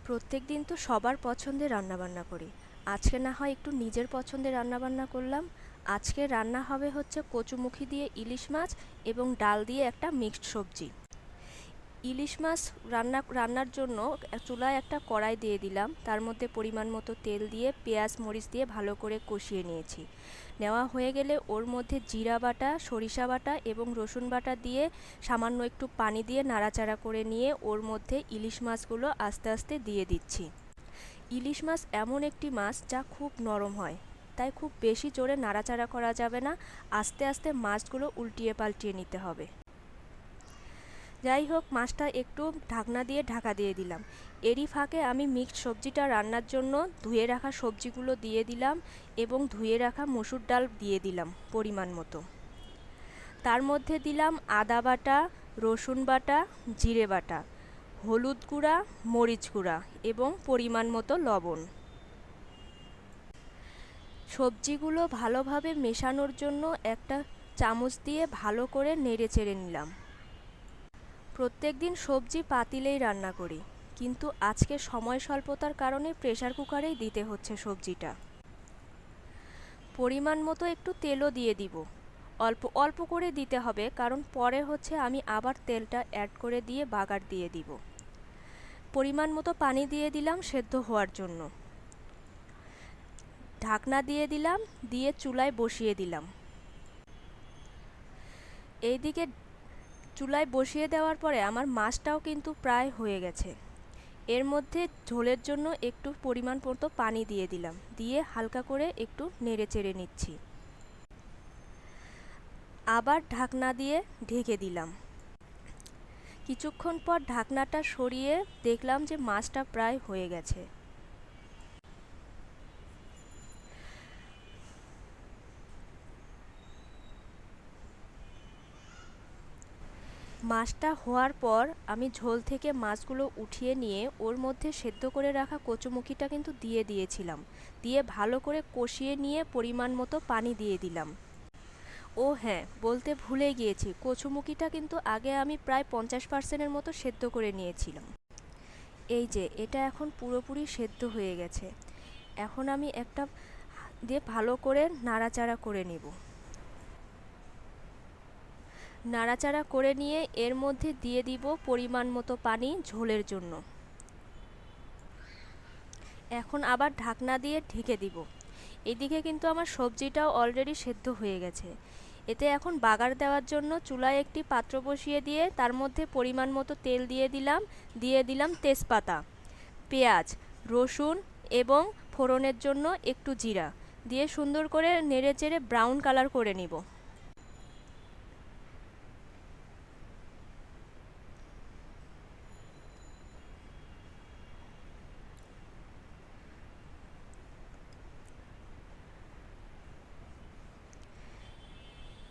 প্রত্যেকদিন তো সবার পছন্দের রান্নাবান্না করি। আজকে না হয় একটু নিজের পছন্দের রান্নাবান্না করলাম। আজকে রান্না হবে হচ্ছে কচুমুখী দিয়ে ইলিশ মাছ এবং ডাল দিয়ে একটা মিক্সড সবজি। ইলিশ মাছ রান্নার জন্য চুলায় একটা কড়াই দিয়ে দিলাম, তার মধ্যে পরিমাণ মতো তেল দিয়ে পেঁয়াজ মরিচ দিয়ে ভালো করে কষিয়ে নিয়েছি। নেওয়া হয়ে গেলে ওর মধ্যে জিরা বাটা, সরিষা বাটা এবং রসুন বাটা দিয়ে সামান্য একটু পানি দিয়ে নাড়াচাড়া করে নিয়ে ওর মধ্যে ইলিশ মাছগুলো আস্তে আস্তে দিয়ে দিচ্ছি। ইলিশ মাছ এমন একটি মাছ যা খুব নরম হয়, তাই খুব বেশি জোরে নাড়াচাড়া করা যাবে না, আস্তে আস্তে মাছগুলো উল্টিয়ে পাল্টিয়ে নিতে হবে। যাই হোক, মাছটা একটু ঢাকনা দিয়ে ঢাকা দিয়ে দিলাম। এরই ফাঁকে আমি মিক্সড সবজিটা রান্নার জন্য ধুয়ে রাখা সবজিগুলো দিয়ে দিলাম এবং ধুয়ে রাখা মসুর ডাল দিয়ে দিলাম পরিমাণ মতো। তার মধ্যে দিলাম আদা বাটা, রসুন বাটা, জিরে বাটা, হলুদ গুঁড়া, মরিচ গুঁড়া এবং পরিমাণ মতো লবণ। সবজিগুলো ভালোভাবে মেশানোর জন্য একটা চামচ দিয়ে ভালো করে নেড়ে চেড়ে নিলাম। প্রত্যেকদিন সবজি পাতিলেই রান্না করি, কিন্তু আজকে সময় স্বল্পতার কারণে প্রেসার কুকারেই দিতে হচ্ছে সবজিটা। পরিমাণ মতো একটু তেলও দিয়ে দিব, অল্প অল্প করে দিতে হবে, কারণ পরে হচ্ছে আমি আবার তেলটা অ্যাড করে দিয়ে বাগার দিয়ে দিব। পরিমাণ মতো পানি দিয়ে দিলাম সেদ্ধ হওয়ার জন্য। ঢাকনা দিয়ে দিলাম, দিয়ে চুলায় বসিয়ে দিলাম। এইদিকে চুলায় বসিয়ে দেওয়ার পরে আমার মাছটাও কিন্তু প্রায় হয়ে গেছে। এর মধ্যে ঝোলের জন্য একটু পরিমাণ মতো পানি দিয়ে দিলাম, দিয়ে হালকা করে একটু নেড়ে চেড়ে নিচ্ছি। আবার ঢাকনা দিয়ে ঢেকে দিলাম। কিছুক্ষণ পর ঢাকনাটা সরিয়ে দেখলাম যে মাছটা প্রায় হয়ে গেছে। মাছটা হওয়ার পর আমি ঝোল থেকে মাছগুলো উঠিয়ে নিয়ে ওর মধ্যে সেদ্ধ করে রাখা কচুমুখিটা কিন্তু দিয়ে দিয়েছিলাম, দিয়ে ভালো করে কষিয়ে নিয়ে পরিমাণ মতো পানি দিয়ে দিলাম। ও হ্যাঁ, বলতে ভুলে গিয়েছি, কচুমুখিটা কিন্তু আগে আমি প্রায় 50%-এর মতো সেদ্ধ করে নিয়েছিলাম। এই যে এটা এখন পুরোপুরি সেদ্ধ হয়ে গেছে। এখন আমি একটা দিয়ে ভালো করে নাড়াচাড়া করে নেব। নাড়াচাড়া করে নিয়ে এর মধ্যে দিয়ে দিব পরিমাণ মতো পানি ঝোলের জন্য। এখন আবার ঢাকনা দিয়ে ঢেকে দিব। এদিকে কিন্তু আমার সবজিটাও অলরেডি সেদ্ধ হয়ে গেছে। এতে এখন বাগার দেওয়ার জন্য চুলায় একটি পাত্র বসিয়ে দিয়ে তার মধ্যে পরিমাণ মতো তেল দিয়ে দিলাম তেজপাতা, পেঁয়াজ, রসুন এবং ফোড়নের জন্য একটু জিরা দিয়ে সুন্দর করে নেড়ে চেড়ে ব্রাউন কালার করে নিব।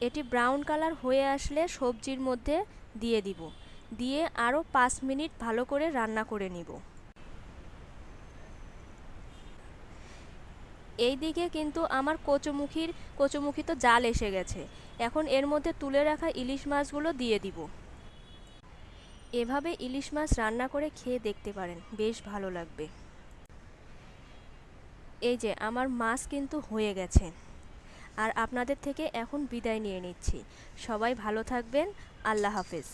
এটি ব্রাউন কালার হয়ে আসলে সবজির মধ্যে দিয়ে দিব, দিয়ে আরও 5 মিনিট ভালো করে রান্না করে নিব। এই দিকে কিন্তু আমার কচুমুখী তো জাল এসে গেছে। এখন এর মধ্যে তুলে রাখা ইলিশ মাছগুলো দিয়ে দিব। এভাবে ইলিশ মাছ রান্না করে খেয়ে দেখতে পারেন, বেশ ভালো লাগবে। এই যে আমার মাছ কিন্তু হয়ে গেছে। আর আপনাদের থেকে এখন বিদায় নিয়ে নিচ্ছি। সবাই ভালো থাকবেন। আল্লাহ হাফেজ।